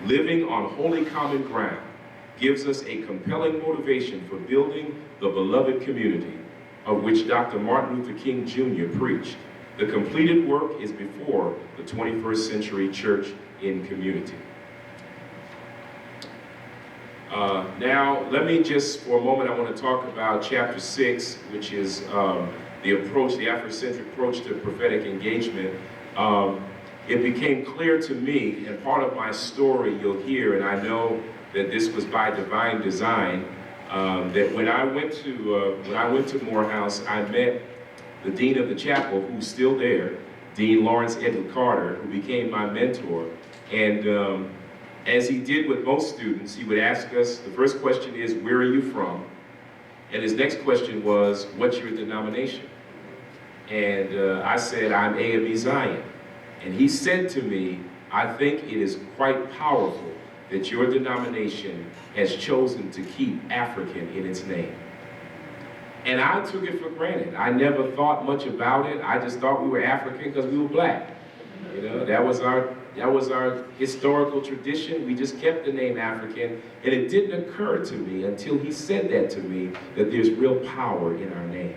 living on holy common ground, gives us a compelling motivation for building the beloved community of which Dr. Martin Luther King Jr. preached. The completed work is before the 21st century church in community. Now, let me just, for a moment, I want to talk about chapter 6, which is the approach, the Afrocentric approach to prophetic engagement. It became clear to me, and part of my story you'll hear, and I know that this was by divine design, that when I went to Morehouse, I met the dean of the chapel, who's still there, Dean Lawrence Edward Carter, who became my mentor. And as he did with most students, he would ask us, the first question is, where are you from? And his next question was, what's your denomination? And I said, I'm AME Zion. And he said to me, I think it is quite powerful that your denomination has chosen to keep African in its name. And I took it for granted. I never thought much about it. I just thought we were African because we were black. You know, that was our historical tradition. We just kept the name African, and it didn't occur to me until he said that to me, that there's real power in our name.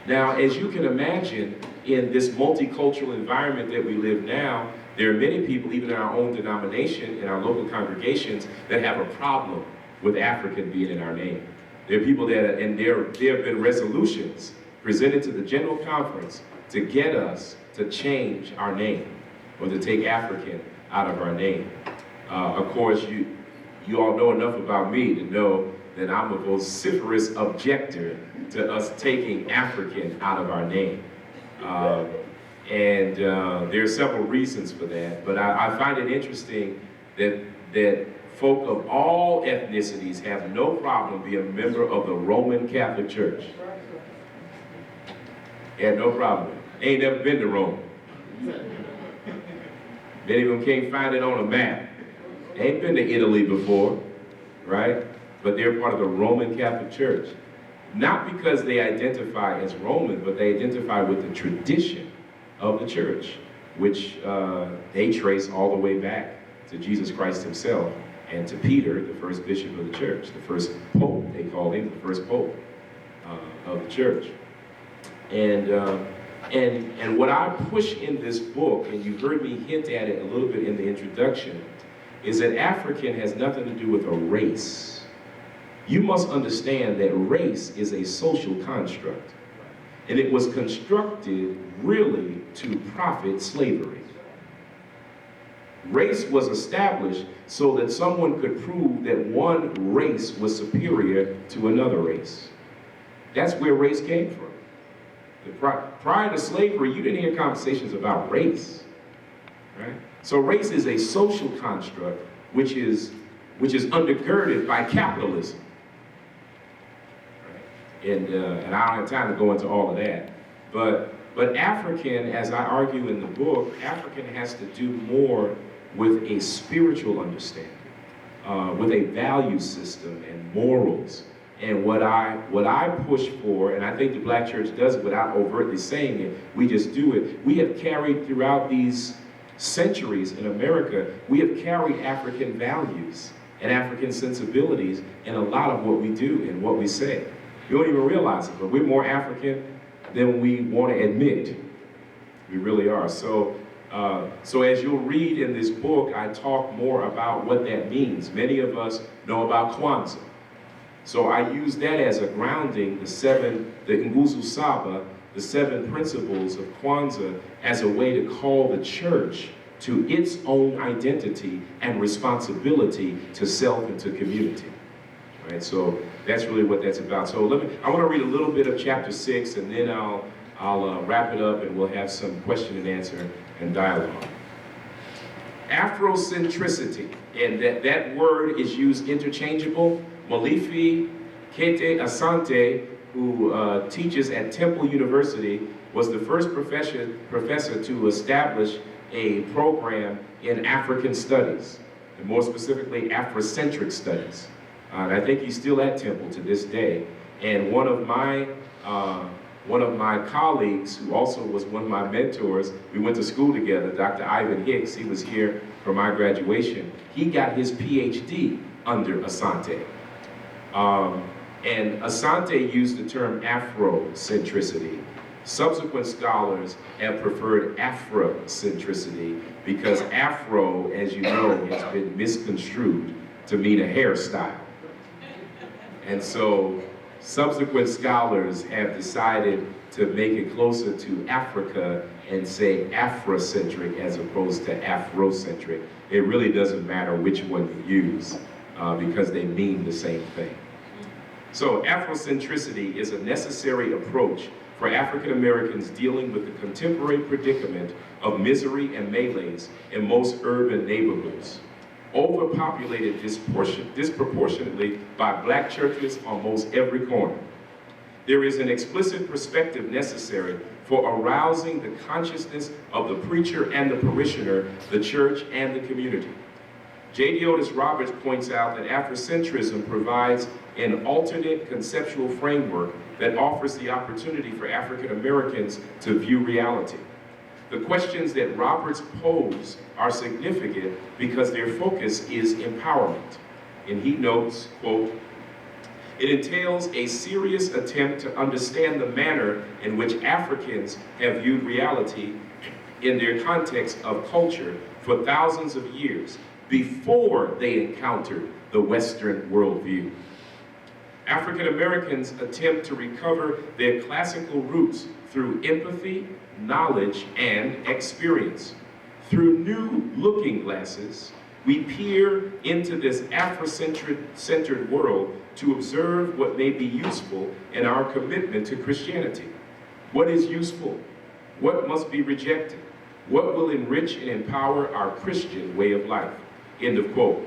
Now, as you can imagine, in this multicultural environment that we live now, there are many people, even in our own denomination, in our local congregations, that have a problem with African being in our name. There are people that, and there have been resolutions presented to the General Conference to get us to change our name, or to take African out of our name. Of course, you all know enough about me to know that I'm a vociferous objector to us taking African out of our name. And there are several reasons for that, but I find it interesting that folk of all ethnicities have no problem being a member of the Roman Catholic Church. They have no problem. They ain't never been to Rome. Many of them can't find it on a map. They ain't been to Italy before, right? But they're part of the Roman Catholic Church. Not because they identify as Roman, but they identify with the tradition of the church, which they trace all the way back to Jesus Christ himself and to Peter, the first bishop of the church, the first pope. They call him the first pope of the church. And what I push in this book, and you heard me hint at it a little bit in the introduction, is that African has nothing to do with a race. You must understand that race is a social construct, and it was constructed really to profit slavery. Race was established so that someone could prove that one race was superior to another race. That's where race came from. Prior to slavery, you didn't hear conversations about race, right? So race is a social construct which is undergirded by capitalism. Right? And I don't have time to go into all of that. But African, as I argue in the book, African has to do more with a spiritual understanding, with a value system and morals. And what I push for, and I think the Black church does it without overtly saying it, we just do it. We have carried throughout these centuries in America, we have carried African values and African sensibilities in a lot of what we do and what we say. You don't even realize it, but we're more African than we want to admit. We really are. So as you'll read in this book, I talk more about what that means. Many of us know about Kwanzaa. So I use that as a grounding, the Nguzo Saba, the 7 principles of Kwanzaa, as a way to call the church to its own identity and responsibility to self and to community. Right? So that's really what that's about. So I want to read a little bit of chapter 6, and then I'll wrap it up, and we'll have some question and answer and dialogue. Afrocentricity, and that word is used interchangeable. Molefi Kete Asante, who teaches at Temple University, was the first professor to establish a program in African studies, and more specifically Afrocentric studies. And I think he's still at Temple to this day. And one of my one of my colleagues, who also was one of my mentors, we went to school together, Dr. Ivan Hicks, he was here for my graduation. He got his PhD under Asante. And Asante used the term Afrocentricity. Subsequent scholars have preferred Afrocentricity because Afro, as you know, has been misconstrued to mean a hairstyle. And so subsequent scholars have decided to make it closer to Africa and say Afrocentric as opposed to Afrocentric. It really doesn't matter which one you use because they mean the same thing. So Afrocentricity is a necessary approach for African Americans dealing with the contemporary predicament of misery and melees in most urban neighborhoods, overpopulated disproportionately by black churches on most every corner. There is an explicit perspective necessary for arousing the consciousness of the preacher and the parishioner, the church and the community. J.D. Otis Roberts points out that Afrocentrism provides an alternate conceptual framework that offers the opportunity for African Americans to view reality. The questions that Roberts pose are significant because their focus is empowerment. And he notes, quote, "It entails a serious attempt to understand the manner in which Africans have viewed reality in their context of culture for thousands of years before they encountered the Western worldview. African Americans attempt to recover their classical roots through empathy, knowledge, and experience. Through new looking glasses, we peer into this Afrocentered world to observe what may be useful in our commitment to Christianity. What is useful? What must be rejected? What will enrich and empower our Christian way of life?" End of quote.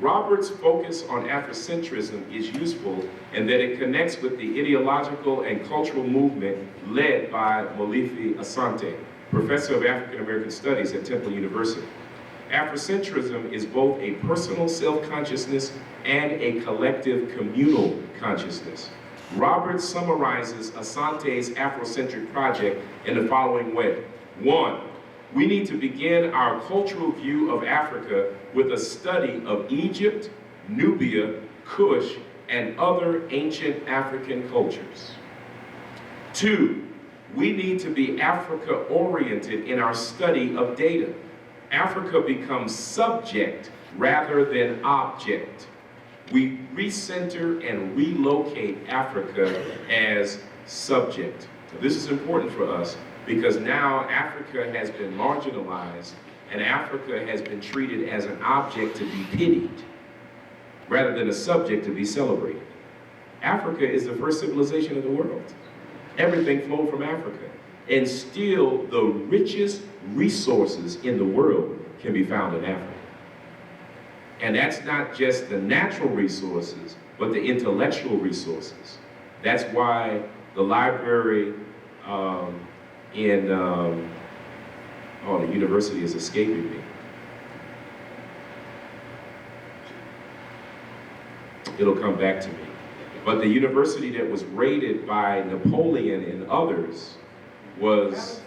Roberts' focus on Afrocentrism is useful in that it connects with the ideological and cultural movement led by Molefi Asante, professor of African American Studies at Temple University. Afrocentrism is both a personal self-consciousness and a collective communal consciousness. Roberts summarizes Asante's Afrocentric project in the following way. 1, we need to begin our cultural view of Africa with a study of Egypt, Nubia, Kush, and other ancient African cultures. 2, we need to be Africa-oriented in our study of data. Africa becomes subject rather than object. We recenter and relocate Africa as subject. So this is important for us because now Africa has been marginalized and Africa has been treated as an object to be pitied rather than a subject to be celebrated. Africa is the first civilization of the world. Everything flowed from Africa. And still the richest resources in the world can be found in Africa. And that's not just the natural resources, but the intellectual resources. That's why the library the university is escaping me. It'll come back to me. But the university that was raided by Napoleon and others was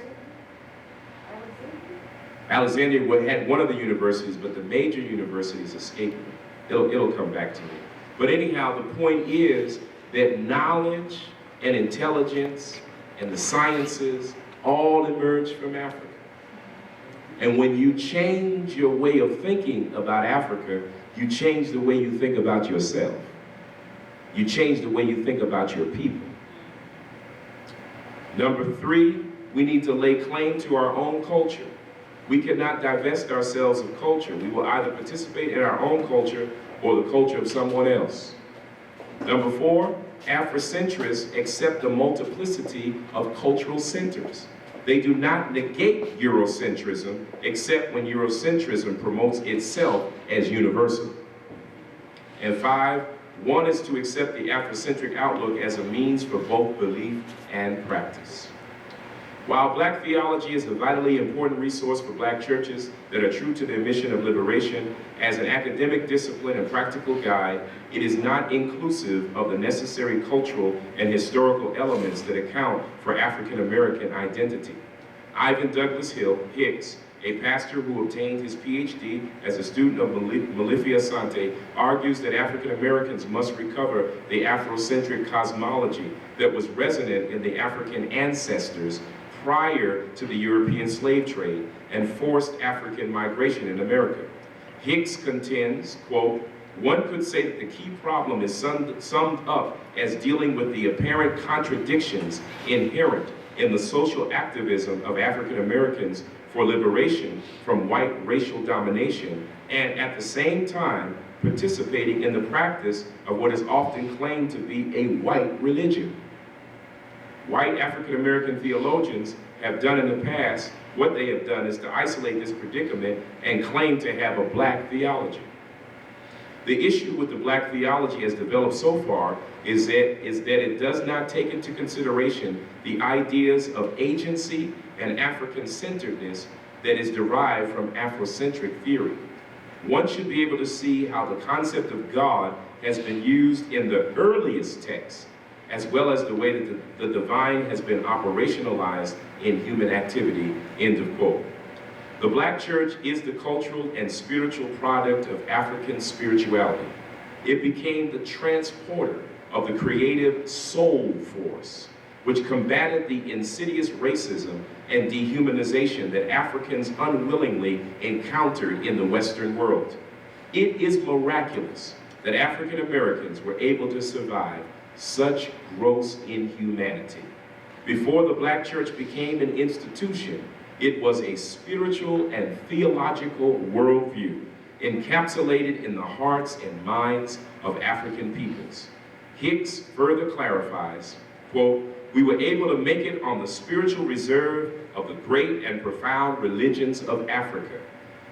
Alexandria had one of the universities, but the major universities escaped me. It'll come back to me. But anyhow, the point is that knowledge and intelligence and the sciences all emerged from Africa. And when you change your way of thinking about Africa, you change the way you think about yourself. You change the way you think about your people. Number 3, we need to lay claim to our own culture. We cannot divest ourselves of culture. We will either participate in our own culture or the culture of someone else. Number 4, Afrocentrists accept the multiplicity of cultural centers. They do not negate Eurocentrism except when Eurocentrism promotes itself as universal. And 5, one is to accept the Afrocentric outlook as a means for both belief and practice. While black theology is a vitally important resource for black churches that are true to their mission of liberation, as an academic discipline and practical guide, it is not inclusive of the necessary cultural and historical elements that account for African American identity. Ivan Douglas Hicks, a pastor who obtained his PhD as a student of Malafia Sante, argues that African Americans must recover the Afrocentric cosmology that was resonant in the African ancestors prior to the European slave trade and forced African migration in America. Hicks contends, quote, "One could say that the key problem is summed up as dealing with the apparent contradictions inherent in the social activism of African Americans for liberation from white racial domination, and at the same time participating in the practice of what is often claimed to be a white religion." White African American theologians have done in the past, what they have done is to isolate this predicament and claim to have a black theology. The issue with the black theology as developed so far is that it does not take into consideration the ideas of agency and African-centeredness that is derived from Afrocentric theory. One should be able to see how the concept of God has been used in the earliest texts, as well as the way that the divine has been operationalized in human activity, end of quote. The black church is the cultural and spiritual product of African spirituality. It became the transporter of the creative soul force, which combated the insidious racism and dehumanization that Africans unwillingly encountered in the Western world. It is miraculous that African Americans were able to survive such gross inhumanity. Before the black church became an institution, it was a spiritual and theological worldview encapsulated in the hearts and minds of African peoples. Hicks further clarifies, quote, "We were able to make it on the spiritual reserve of the great and profound religions of Africa.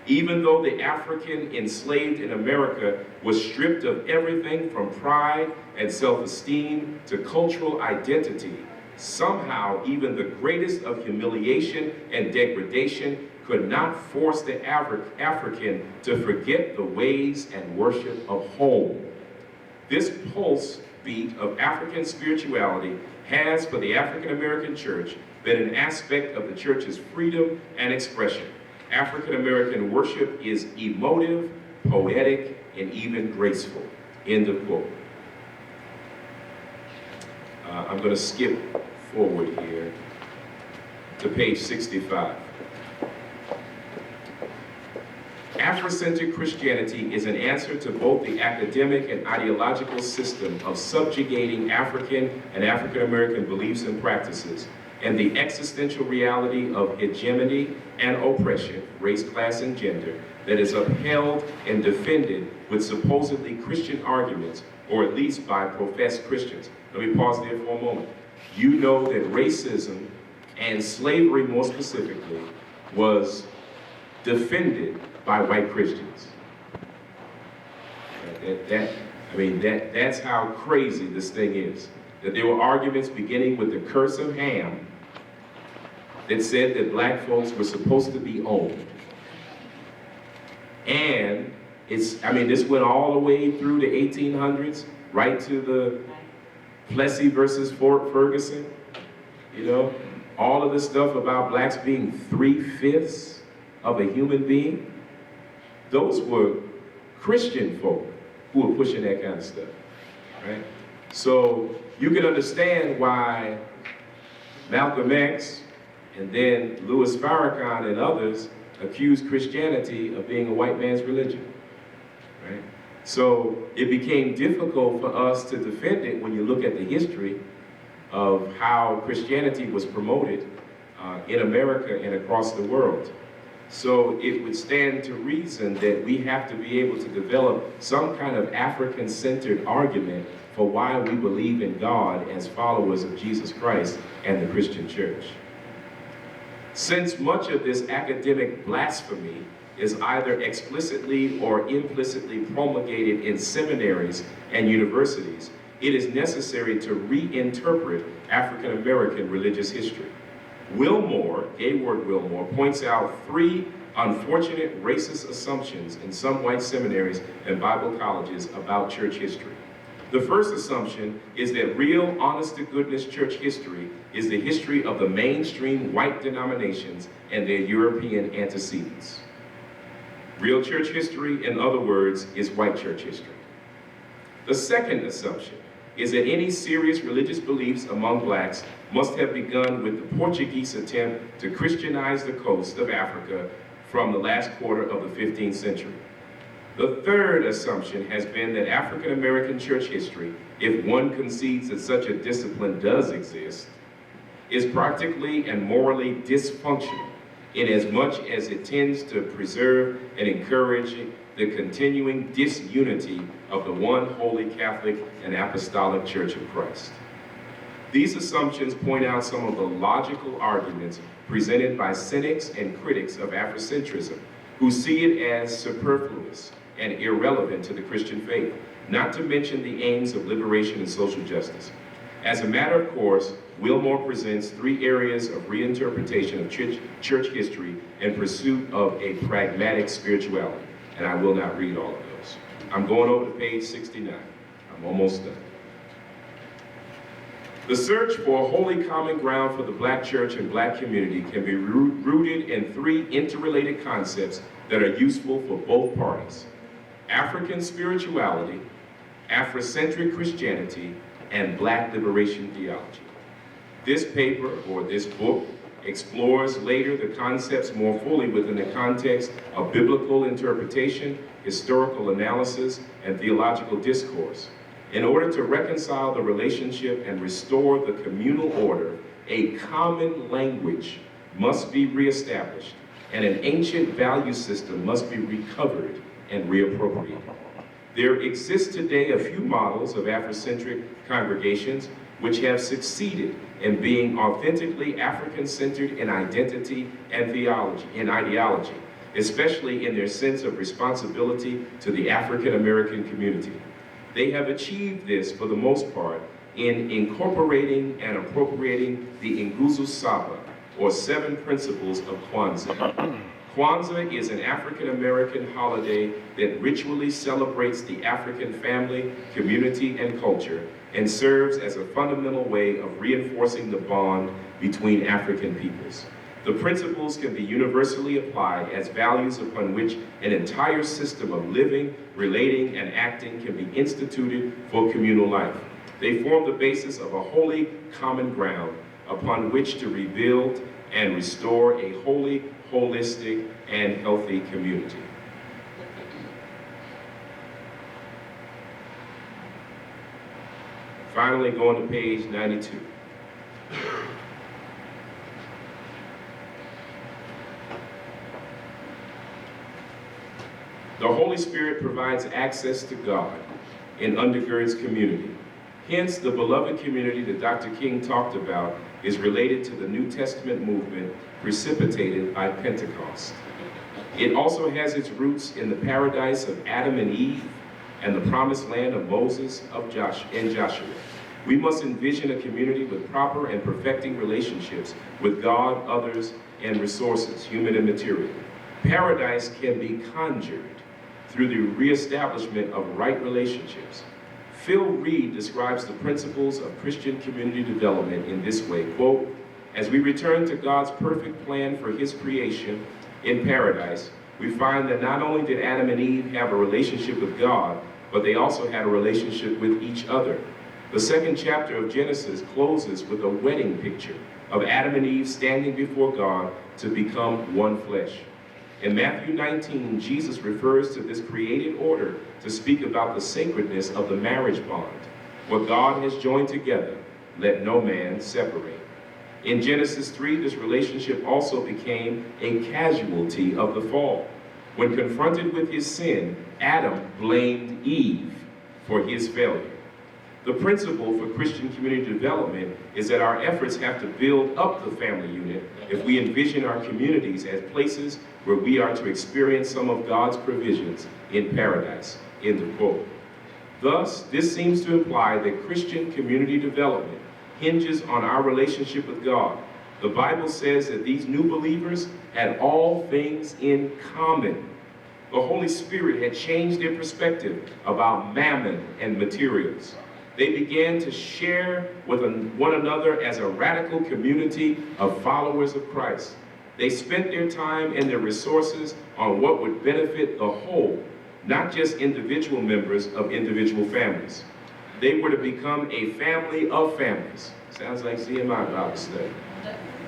Even though the African enslaved in America was stripped of everything from pride and self-esteem to cultural identity, somehow even the greatest of humiliation and degradation could not force the African to forget the ways and worship of home. This pulse beat of African spirituality has for the African American church been an aspect of the church's freedom and expression. African American worship is emotive, poetic, and even graceful," end of quote. I'm going to skip forward here to page 65. Afrocentric Christianity is an answer to both the academic and ideological system of subjugating African and African American beliefs and practices, and the existential reality of hegemony and oppression, race, class, and gender, that is upheld and defended with supposedly Christian arguments, or at least by professed Christians. Let me pause there for a moment. You know that racism and slavery, more specifically, was defended by white Christians. That's how crazy this thing is. That there were arguments beginning with the curse of Ham that said that black folks were supposed to be owned. And this went all the way through the 1800s, right to the Plessy versus Fort Ferguson. You know, all of this stuff about blacks being 3/5 of a human being. Those were Christian folk who were pushing that kind of stuff, right? So you can understand why Malcolm X and then Louis Farrakhan and others accused Christianity of being a white man's religion, right? So it became difficult for us to defend it when you look at the history of how Christianity was promoted in America and across the world. So it would stand to reason that we have to be able to develop some kind of African-centered argument for why we believe in God as followers of Jesus Christ and the Christian church. Since much of this academic blasphemy is either explicitly or implicitly promulgated in seminaries and universities, it is necessary to reinterpret African American religious history. Wilmore, Gayward Wilmore, points out three unfortunate racist assumptions in some white seminaries and Bible colleges about church history. The first assumption is that real, honest-to-goodness church history is the history of the mainstream white denominations and their European antecedents. Real church history, in other words, is white church history. The second assumption is that any serious religious beliefs among blacks must have begun with the Portuguese attempt to Christianize the coast of Africa from the last quarter of the 15th century. The third assumption has been that African American church history, if one concedes that such a discipline does exist, is practically and morally dysfunctional in as much as it tends to preserve and encourage the continuing disunity of the one holy Catholic and Apostolic Church of Christ. These assumptions point out some of the logical arguments presented by cynics and critics of Afrocentrism, who see it as superfluous and irrelevant to the Christian faith, not to mention the aims of liberation and social justice. As a matter of course, Wilmore presents three areas of reinterpretation of church history in pursuit of a pragmatic spirituality, and I will not read all of those. I'm going over to page 69. I'm almost done. The search for a holy common ground for the black church and black community can be rooted in three interrelated concepts that are useful for both parties: African spirituality, Afrocentric Christianity, and black liberation theology. This paper, or this book, explores later the concepts more fully within the context of biblical interpretation, historical analysis, and theological discourse. In order to reconcile the relationship and restore the communal order, a common language must be reestablished, and an ancient value system must be recovered and reappropriated. There exist today a few models of Afrocentric congregations which have succeeded in being authentically African-centered in identity and ideology, especially in their sense of responsibility to the African American community. They have achieved this, for the most part, in incorporating and appropriating the Nguzo Saba, or 7 principles of Kwanzaa. Kwanzaa is an African American holiday that ritually celebrates the African family, community, and culture, and serves as a fundamental way of reinforcing the bond between African peoples. The principles can be universally applied as values upon which an entire system of living, relating, and acting can be instituted for communal life. They form the basis of a holy common ground upon which to rebuild and restore a holy, holistic, and healthy community. Finally, going to page 92. The Holy Spirit provides access to God and undergirds community. Hence, the beloved community that Dr. King talked about is related to the New Testament movement precipitated by Pentecost. It also has its roots in the paradise of Adam and Eve and the promised land of Moses and Joshua. We must envision a community with proper and perfecting relationships with God, others, and resources, human and material. Paradise can be conjured through the reestablishment of right relationships. Phil Reed describes the principles of Christian community development in this way, quote, "As we return to God's perfect plan for his creation in paradise, we find that not only did Adam and Eve have a relationship with God, but they also had a relationship with each other. The second chapter of Genesis closes with a wedding picture of Adam and Eve standing before God to become one flesh. In Matthew 19, Jesus refers to this created order to speak about the sacredness of the marriage bond. What God has joined together, let no man separate. In Genesis 3, this relationship also became a casualty of the fall. When confronted with his sin, Adam blamed Eve for his failure. The principle for Christian community development is that our efforts have to build up the family unit if we envision our communities as places where we are to experience some of God's provisions in paradise." End of quote. Thus, this seems to imply that Christian community development hinges on our relationship with God, The Bible says that these new believers had all things in common. The Holy Spirit had changed their perspective about mammon and materials. They began to share with one another as a radical community of followers of Christ. They spent their time and their resources on what would benefit the whole, not just individual members of individual families. They were to become a family of families. Sounds like CMI Bible study.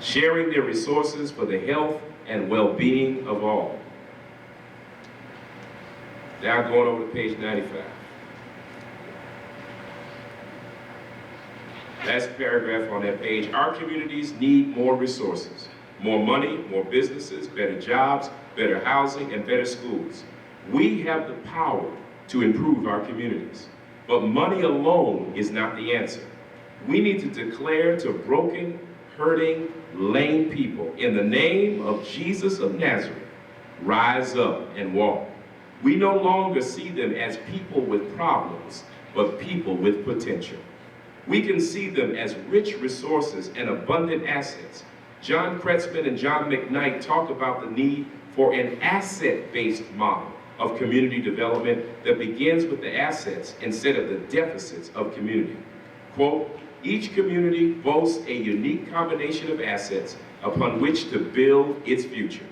Sharing their resources for the health and well-being of all. Now going over to page 95. Last paragraph on that page. Our communities need more resources. More money, more businesses, better jobs, better housing, and better schools. We have the power to improve our communities. But money alone is not the answer. We need to declare to broken, hurting, lame people, in the name of Jesus of Nazareth, rise up and walk. We no longer see them as people with problems, but people with potential. We can see them as rich resources and abundant assets. John Kretzmann and John McKnight talk about the need for an asset-based model of community development that begins with the assets instead of the deficits of community. Quote, each community boasts a unique combination of assets upon which to build its future.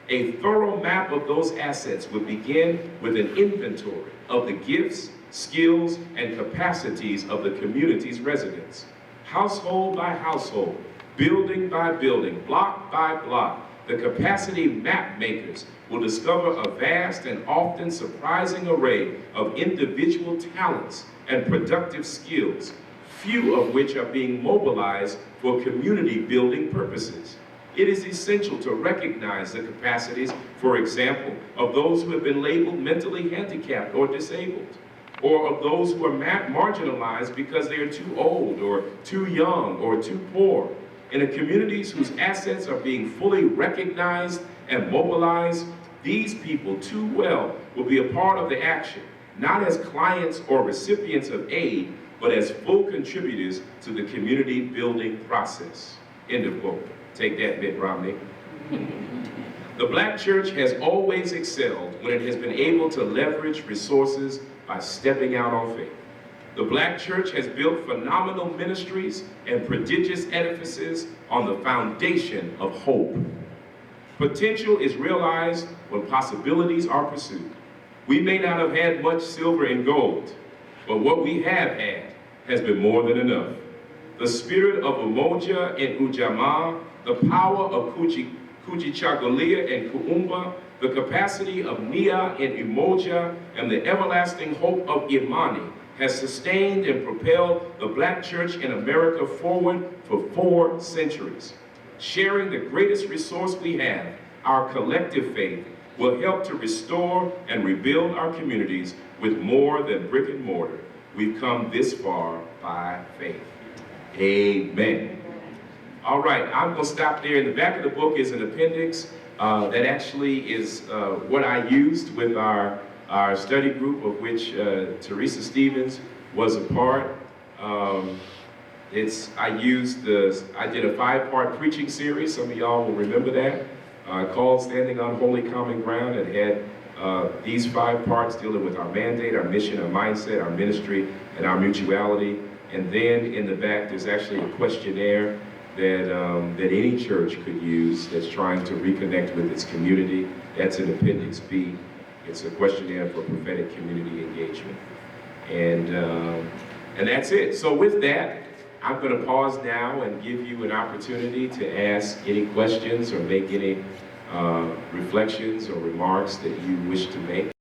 A thorough map of those assets would begin with an inventory of the gifts, skills, and capacities of the community's residents. Household by household, building by building, block by block, the capacity map makers will discover a vast and often surprising array of individual talents and productive skills, few of which are being mobilized for community building purposes. It is essential to recognize the capacities, for example, of those who have been labeled mentally handicapped or disabled, or of those who are marginalized because they are too old or too young or too poor. In a communities whose assets are being fully recognized and mobilized, these people too well will be a part of the action, not as clients or recipients of aid, but as full contributors to the community building process. End of quote. Take that, Mitt Romney. The Black church has always excelled when it has been able to leverage resources by stepping out on faith. The Black church has built phenomenal ministries and prodigious edifices on the foundation of hope. Potential is realized when possibilities are pursued. We may not have had much silver and gold, but what we have had has been more than enough. The spirit of Umoja and Ujamaa, the power of Kujichagulia and Kuumba, the capacity of Nia and Umoja, and the everlasting hope of Imani has sustained and propelled the Black church in America forward for 4 centuries. Sharing the greatest resource we have, our collective faith, will help to restore and rebuild our communities with more than brick and mortar. We've come this far by faith. Amen. All right, I'm going to stop there. In the back of the book is an appendix that actually is what I used with our study group, of which Teresa Stevens was a part. I did a 5-part preaching series. Some of y'all will remember that, called Standing on Holy Common Ground. It had these 5 parts dealing with our mandate, our mission, our mindset, our ministry, and our mutuality. And then in the back, there's actually a questionnaire that any church could use that's trying to reconnect with its community. That's in Appendix B. It's a questionnaire for prophetic community engagement. And that's it. So with that, I'm going to pause now and give you an opportunity to ask any questions or make any reflections or remarks that you wish to make.